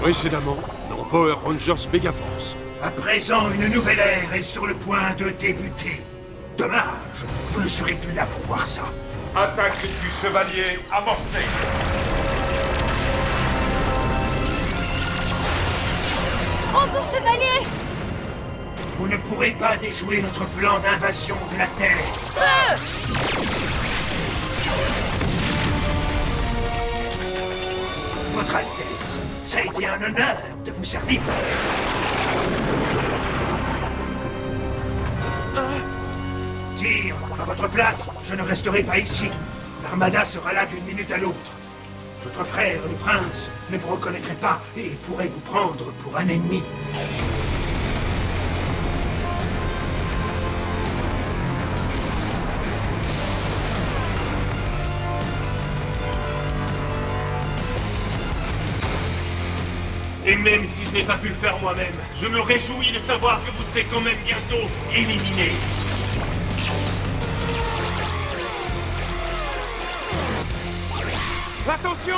Précédemment, dans Power Rangers Megaforce. À présent, une nouvelle ère est sur le point de débuter. Dommage, vous ne serez plus là pour voir ça. Attaque du chevalier amorcée. Oh, mon chevalier! Vous ne pourrez pas déjouer notre plan d'invasion de la Terre. Feu! Votre Altesse, ça a été un honneur de vous servir. Tire, à votre place, je ne resterai pas ici. L'armada sera là d'une minute à l'autre. Votre frère, le prince, ne vous reconnaîtrait pas et pourrait vous prendre pour un ennemi. Et même si je n'ai pas pu le faire moi-même, je me réjouis de savoir que vous serez quand même bientôt éliminés. Attention!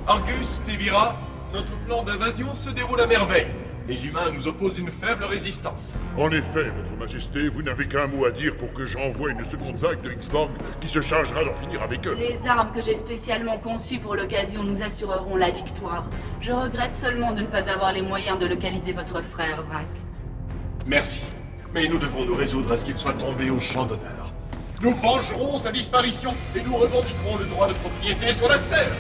Argus, Livira, notre plan d'invasion se déroule à merveille. Les humains nous opposent une faible résistance. En effet, Votre Majesté, vous n'avez qu'un mot à dire pour que j'envoie une seconde vague de X-Borg qui se chargera d'en finir avec eux. Les armes que j'ai spécialement conçues pour l'occasion nous assureront la victoire. Je regrette seulement de ne pas avoir les moyens de localiser votre frère, Brack. Merci. Mais nous devons nous résoudre à ce qu'il soit tombé au champ d'honneur. Nous vengerons sa disparition et nous revendiquerons le droit de propriété sur la Terre.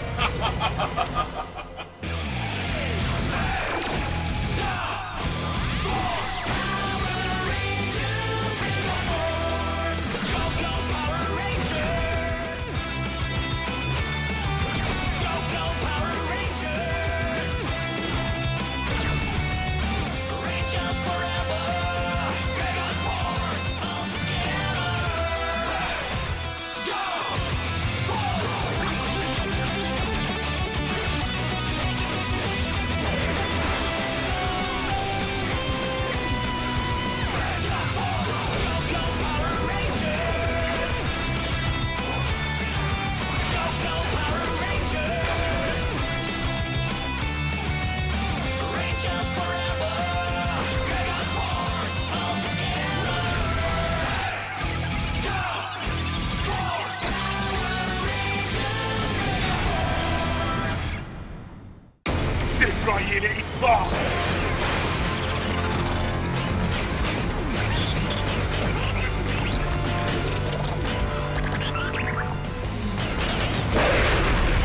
Déployez les X-Borg!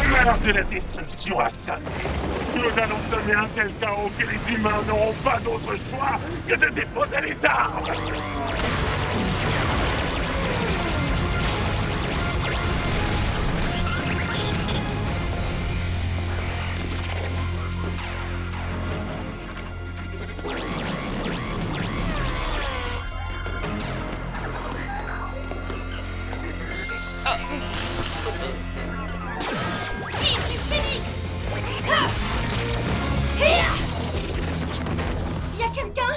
L'heure de la destruction a sonné. Nous allons semer un tel chaos que les humains n'auront pas d'autre choix que de déposer les armes! Tir du Phénix! Ah! Hier! Y a quelqu'un?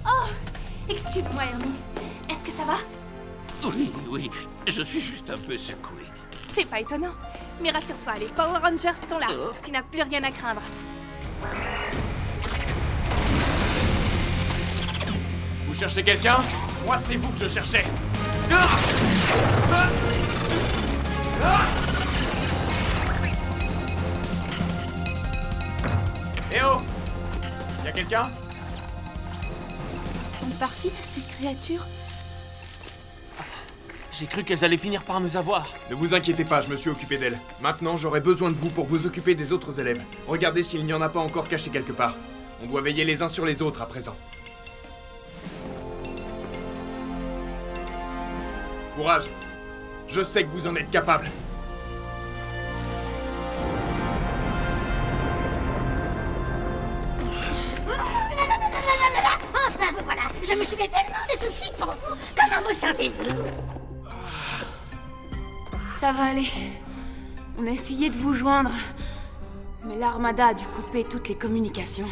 Oh! Excuse-moi, Ernie. Est-ce que ça va? Oui, oui, je suis juste un peu secoué. C'est pas étonnant. Mais rassure-toi, les Power Rangers sont là. Oh. Tu n'as plus rien à craindre. Vous cherchez quelqu'un? Moi, c'est vous que je cherchais. Ah! Ah! Ah! Eh oh! Y'a quelqu'un? Ils sont partis, ces créatures? J'ai cru qu'elles allaient finir par nous avoir. Ne vous inquiétez pas, je me suis occupé d'elles. Maintenant, j'aurai besoin de vous pour vous occuper des autres élèves. Regardez s'il n'y en a pas encore cachés quelque part. On doit veiller les uns sur les autres à présent. Courage. Je sais que vous en êtes capable. Enfin, vous voilà. Je me suis fait tellement de soucis. pour vous. Comment vous sentez-vous? Ça va aller. On a essayé de vous joindre, mais l'Armada a dû couper toutes les communications.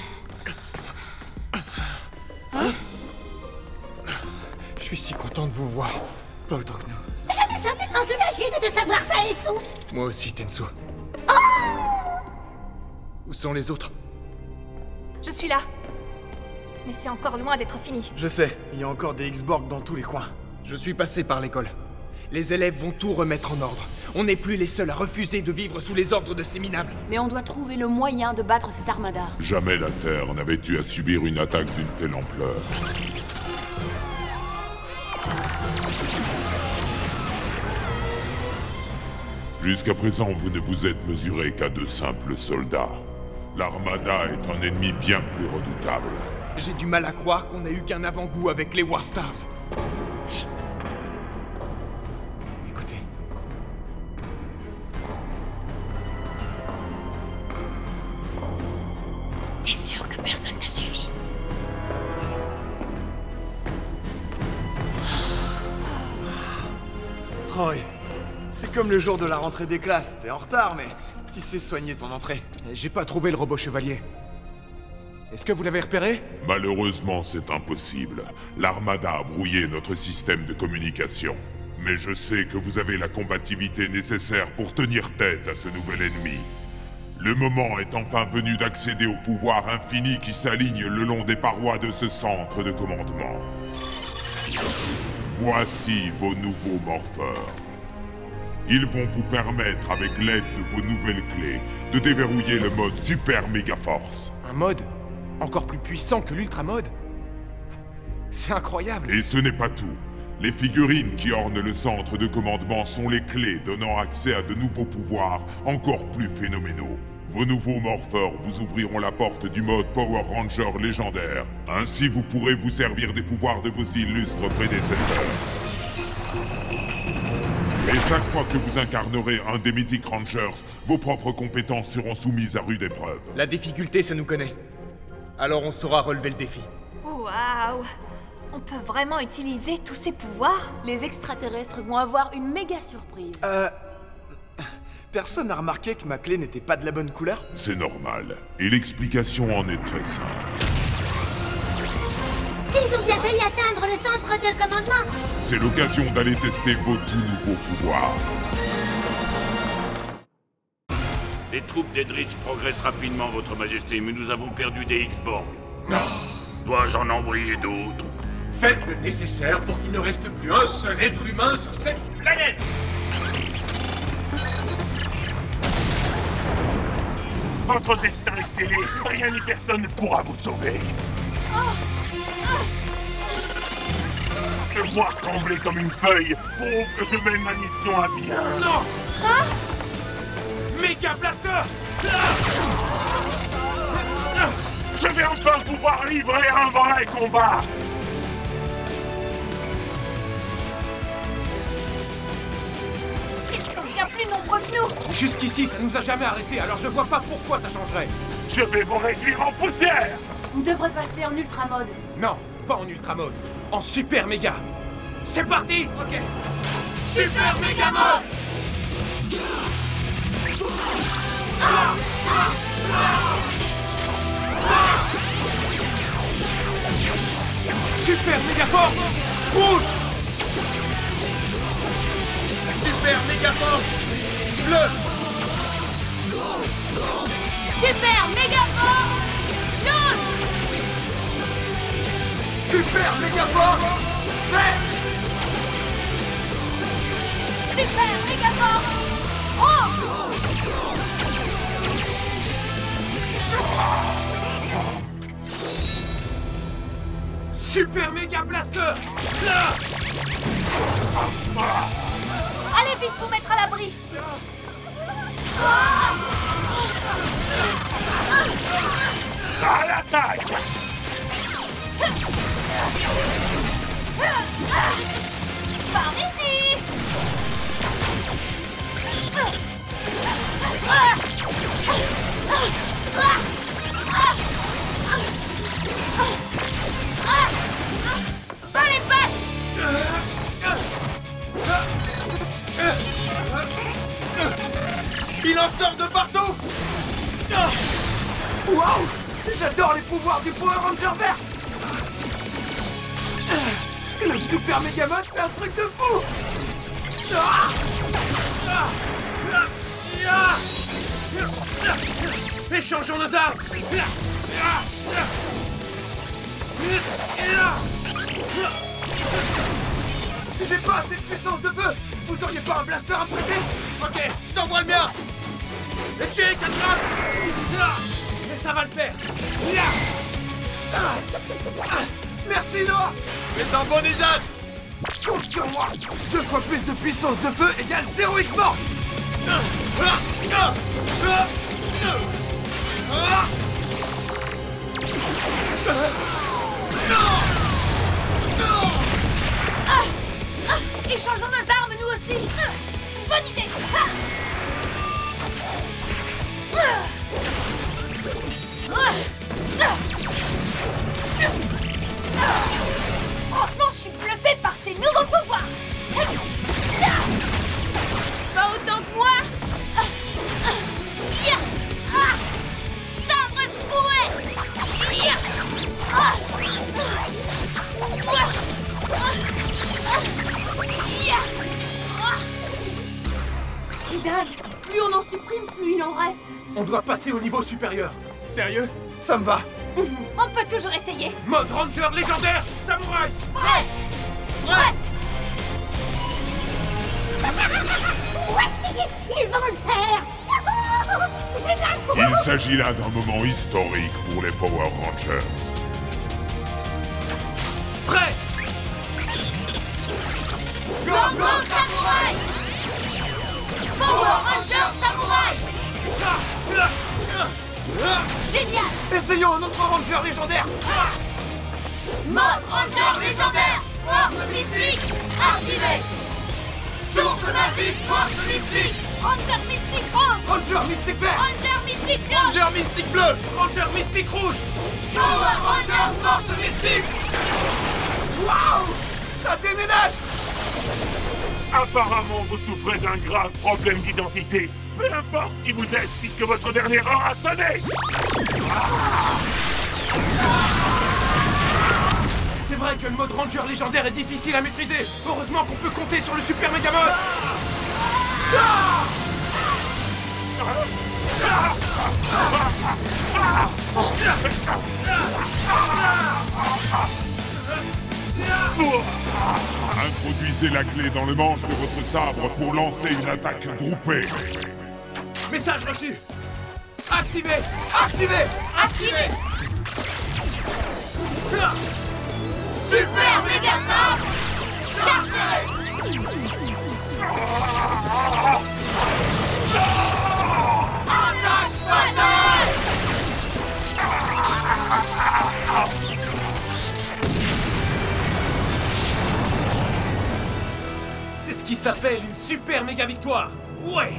Hein? Je suis si content de vous voir. Pas autant que nous. Je me sens tellement soulagée de savoir ça et sous. Moi aussi, Tensu. Oh! Où sont les autres? Je suis là. Mais c'est encore loin d'être fini. Je sais, il y a encore des X-Borg dans tous les coins. Je suis passé par l'école. Les élèves vont tout remettre en ordre. On n'est plus les seuls à refuser de vivre sous les ordres de ces minables. Mais on doit trouver le moyen de battre cette Armada. Jamais la Terre n'avait eu à subir une attaque d'une telle ampleur. Jusqu'à présent, vous ne vous êtes mesuré qu'à de simples soldats. L'Armada est un ennemi bien plus redoutable. J'ai du mal à croire qu'on ait eu qu'un avant-goût avec les War Stars. Chut. Écoutez. T'es sûr que personne t'a suivi? Troy, c'est comme le jour de la rentrée des classes. T'es en retard, mais tu sais soigner ton entrée. J'ai pas trouvé le robot chevalier. Est-ce que vous l'avez repéré? Malheureusement, c'est impossible. L'Armada a brouillé notre système de communication. Mais je sais que vous avez la combativité nécessaire pour tenir tête à ce nouvel ennemi. Le moment est enfin venu d'accéder au pouvoir infini qui s'aligne le long des parois de ce centre de commandement. Voici vos nouveaux morpheurs. Ils vont vous permettre, avec l'aide de vos nouvelles clés, de déverrouiller le mode Super Méga Force. Un mode encore plus puissant que l'Ultra Mode? C'est incroyable! Et ce n'est pas tout. Les figurines qui ornent le centre de commandement sont les clés donnant accès à de nouveaux pouvoirs encore plus phénoménaux. Vos nouveaux morpheurs vous ouvriront la porte du mode Power Ranger légendaire. Ainsi, vous pourrez vous servir des pouvoirs de vos illustres prédécesseurs. Et chaque fois que vous incarnerez un des Mythic Rangers, vos propres compétences seront soumises à rude épreuve. La difficulté, ça nous connaît. Alors on saura relever le défi. Waouh! On peut vraiment utiliser tous ces pouvoirs? Les extraterrestres vont avoir une méga surprise. Personne n'a remarqué que ma clé n'était pas de la bonne couleur? C'est normal. Et l'explication en est très simple. Ils ont bien failli atteindre le centre de commandement. C'est l'occasion d'aller tester vos tout nouveaux pouvoirs. Les troupes d'Edrich progressent rapidement, Votre Majesté, mais nous avons perdu des X-Borg. Non. Dois-je en envoyer d'autres? Faites le nécessaire pour qu'il ne reste plus un seul être humain sur cette planète. Votre destin est scellé. Rien ni personne ne pourra vous sauver. Je vois trembler comme une feuille. Prouve que je mène ma mission à bien. Non! Méga Blaster! Je vais enfin pouvoir livrer un vrai combat. Ils sont bien plus nombreux que nous! Jusqu'ici, ça nous a jamais arrêtés, alors je vois pas pourquoi ça changerait. Je vais vous réduire en poussière. On devrait passer en ultra mode. Non, pas en Ultra Mode, en Super Méga. C'est parti! Ok. Super Méga Mode! Super Méga Force! Rouge! Super Méga Force! Bleu! Super méga force jaune. Super Méga Force! Vert! Super méga force rouge. Super Méga Blaster! Là! Allez vite pour mettre à l'abri! À l'attaque! Par ici! Pas les pattes! Il en sort de partout. Waouh! J'adore les pouvoirs du Power Ranger vert. Le super méga mode, c'est un truc de fou. Échangeons nos armes. J'ai pas assez de puissance de feu. Vous auriez pas un blaster à me prêter? Ok, je t'envoie le mien. Échec, attrape. Mais ça va le faire. Merci Noah. C'est un bon usage. Compte sur moi. 2 fois plus de puissance de feu égale 0 X-Mort. Échangeons nos armes, nous aussi. Bonne idée. Franchement, je suis bluffé par ces nouveaux pouvoirs. Pas autant que moi. Sabre fouet. C'est dingue. Plus on en supprime, plus il en reste. On doit passer au niveau supérieur. Sérieux? Ça me va. On peut toujours essayer. Mode Ranger légendaire, samouraï. Prêt. Prêt. Ils vont le faire. C'est génial pour Il s'agit là d'un moment historique pour les Power Rangers. Prêt. Go Samouraï. Power Ranger Samouraï. Génial. Essayons un autre Ranger légendaire. Mode Ranger légendaire. Force mystique activée. Source magique, force mystique. Ranger mystique rose. Ranger mystique vert. Ranger mystique jaune. Ranger mystique bleu. Ranger mystique rouge. Power Ranger force mystique. Waouh! Ça déménage. Apparemment, vous souffrez d'un grave problème d'identité. Peu importe qui vous êtes, puisque votre dernière heure a sonné. C'est vrai que le mode Ranger légendaire est difficile à maîtriser. Heureusement qu'on peut compter sur le super méga mode. Introduisez la clé dans le manche de votre sabre pour lancer une attaque groupée. Message reçu. Activé. Activé. Activé. Super méga sabre. Chargé. Attaque fatale. C'est ce qui s'appelle une super méga victoire. Ouais.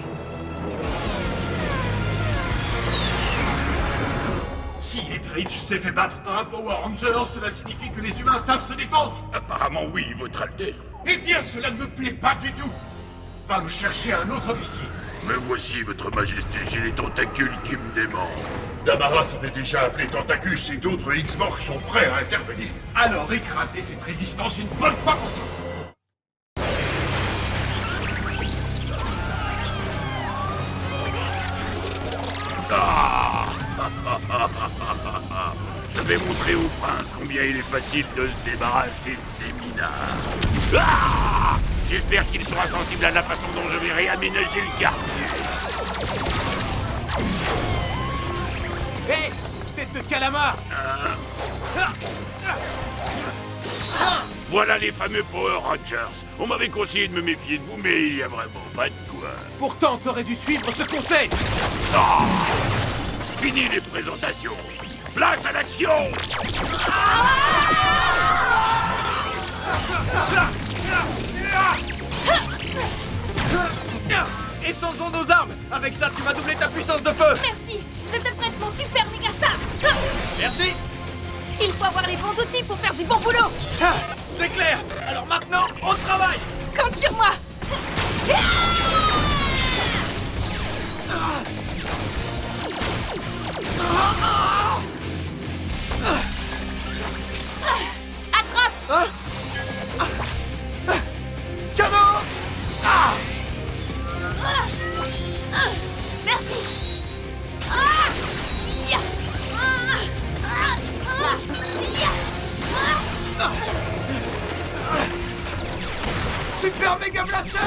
Si Edridge s'est fait battre par un Power Ranger, cela signifie que les humains savent se défendre. Apparemment oui, votre Altesse. Eh bien, cela ne me plaît pas du tout. Va me chercher un autre officier. Me voici, votre Majesté, j'ai les tentacules qui me démangent. Damaras avait déjà appelé Tentacus et d'autres X-Morts sont prêts à intervenir. Alors écrasez cette résistance une bonne fois pour toutes. Ah Je vais montrer au prince combien il est facile de se débarrasser de ces minards. Ah J'espère qu'il sera sensible à la façon dont je vais réaménager le quartier. Hé, tête de calamar. Voilà les fameux Power Rangers. On m'avait conseillé de me méfier de vous, mais il y a vraiment pas de quoi. Pourtant, t'aurais dû suivre ce conseil. Ah Fini les présentations. Place à l'action. Échangeons nos armes. Avec ça, tu vas doubler ta puissance de feu. Merci. Je te prête mon super méga sabre. Merci. Il faut avoir les bons outils pour faire du bon boulot. Ah, c'est clair. Alors maintenant, au travail. Compte sur moi. Super Méga Blaster!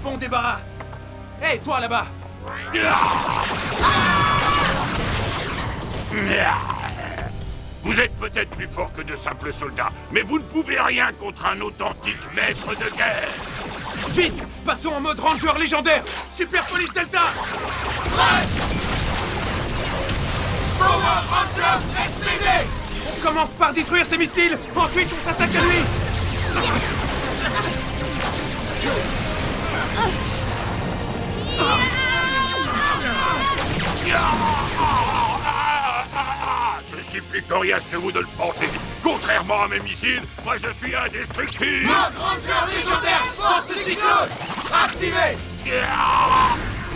Bon débarras! Hé, toi là-bas! Vous êtes peut-être plus fort que de simples soldats, mais vous ne pouvez rien contre un authentique maître de guerre. Vite! Passons en mode ranger légendaire! Super Police Delta! Prêt! Power Rangers expédé! On commence par détruire ses missiles, ensuite on s'attaque à lui! Je suis plus coriace que vous de le penser. Contrairement à mes missiles, moi je suis indestructible. Mode Ranger légendaire, force cyclone! Activé!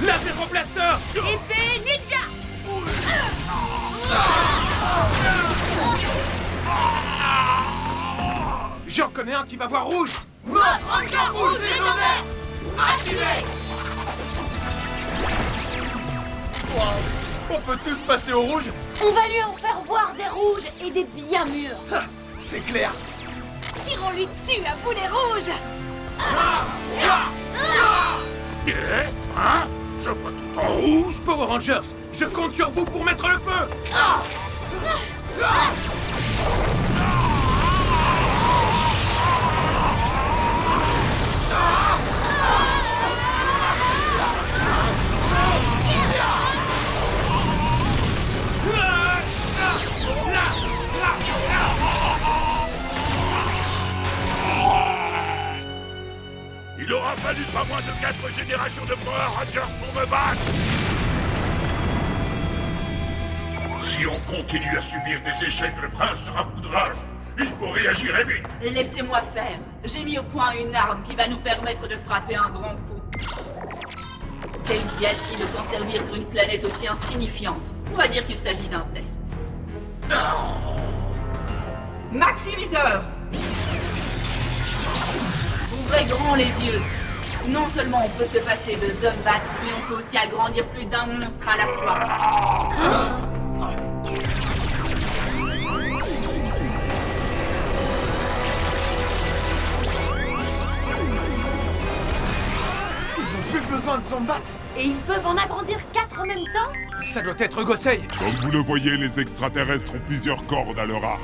Laser Blaster! Épée ninja! J'en connais un qui va voir rouge! Mode Ranger rouge légendaire! Activé! On peut tous passer au rouge? On va lui en faire voir des rouges et des bien mûrs! C'est clair! Tirons-lui dessus à boulet rouge! Hein? Je vois tout en rouge. Power Rangers, je compte sur vous pour mettre le feu! Il aura fallu pas moins de 4 générations de Power Rangers pour me battre. Si on continue à subir des échecs, le prince sera coup de rage. Il faut réagir et vite. Laissez-moi faire. J'ai mis au point une arme qui va nous permettre de frapper un grand coup. Quel gâchis de s'en servir sur une planète aussi insignifiante. On va dire qu'il s'agit d'un test. Maximiseur! Ouvrez grand les yeux. Non seulement on peut se passer de Zombat, mais on peut aussi agrandir plus d'un monstre à la fois. Ils ont plus besoin de Zombat! Et ils peuvent en agrandir 4 en même temps? Ça doit être Gosei! Comme vous le voyez, les extraterrestres ont plusieurs cordes à leur arc.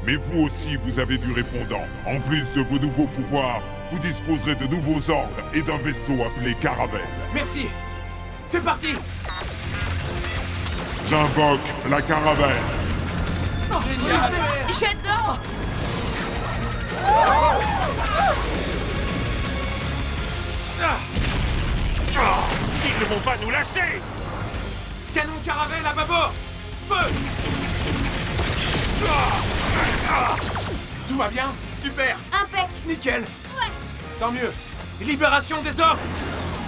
Mais vous aussi, vous avez du répondant. En plus de vos nouveaux pouvoirs, vous disposerez de nouveaux ordres et d'un vaisseau appelé Caravelle. Merci! C'est parti! J'invoque la Caravelle. Génial! J'adore! Ils ne vont pas nous lâcher. Canon Caravelle à bâbord! Feu! Tout va bien? Super! Impec! Nickel! Ouais! Tant mieux! Libération des ordres!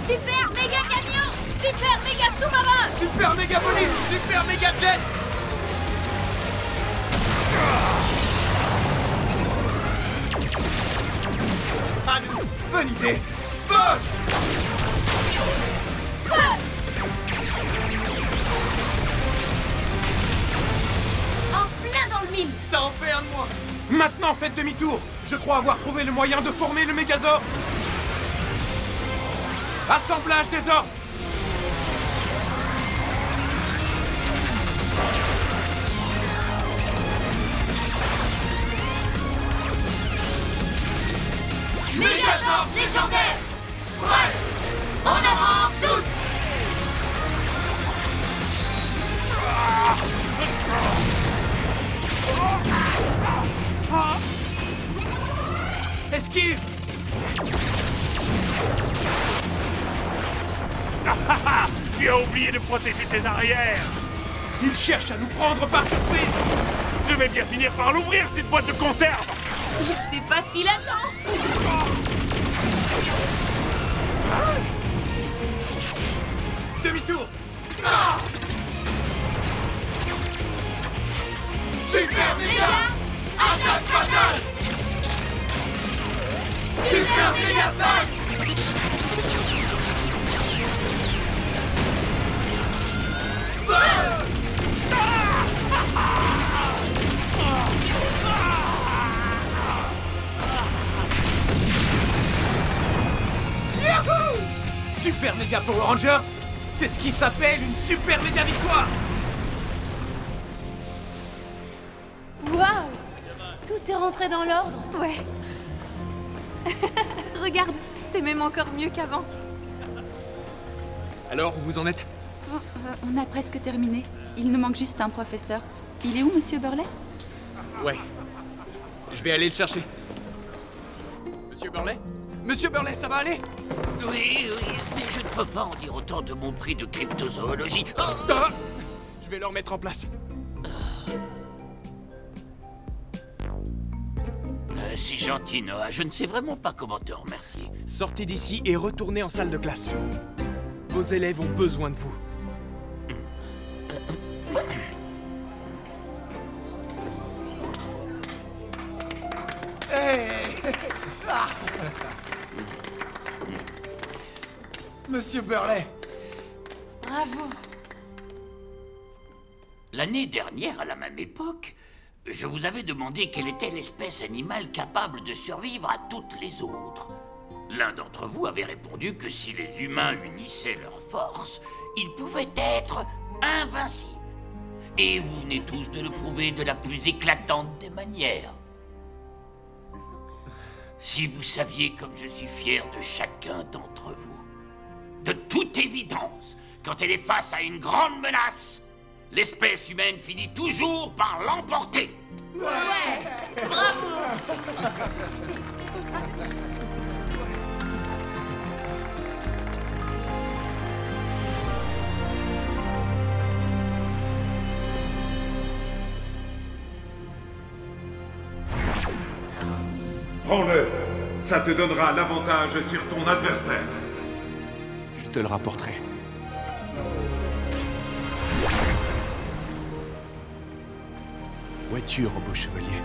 Super méga camion! Super méga sous-marin! Super méga bolide! Super méga jet! Ah, bonne idée! Feu! En plein dans le mille! Ça en fait un de moins! Maintenant, faites demi-tour! Je crois avoir trouvé le moyen de former le Mégazord! Assemblage des ordres! Mégazord légendaire! Prêt! En avant, toutes! Esquive! Tu as oublié de protéger tes arrières. Il cherche à nous prendre par surprise! Je vais bien finir par l'ouvrir, cette boîte de conserve. C'est pas ce qu'il attend! Demi-tour! Super méga! Attaque fatale! Super méga 5! Power Rangers, c'est ce qui s'appelle une super méga victoire. Waouh! Tout est rentré dans l'ordre. Ouais. Regarde, c'est même encore mieux qu'avant. Alors, vous en êtes? On a presque terminé. Il nous manque juste un professeur. Il est où, Monsieur Burley? Ouais. Je vais aller le chercher. Monsieur Burley? Monsieur Burley, ça va aller? Oui, mais je ne peux pas en dire autant de mon prix de cryptozoologie. Ah! Je vais le remettre en place. C'est gentil, Noah. Je ne sais vraiment pas comment te remercier. Sortez d'ici et retournez en salle de classe. Vos élèves ont besoin de vous. Monsieur Burley. Bravo. L'année dernière, à la même époque, je vous avais demandé quelle était l'espèce animale capable de survivre à toutes les autres. L'un d'entre vous avait répondu que si les humains unissaient leurs forces, ils pouvaient être invincibles. Et vous venez tous de le prouver de la plus éclatante des manières. Si vous saviez comme je suis fier de chacun d'entre vous. De toute évidence, quand elle est face à une grande menace, l'espèce humaine finit toujours par l'emporter. Ouais! Bravo! Prends-le. Ça te donnera l'avantage sur ton adversaire. Je te le rapporterai. Où es-tu, robot chevalier?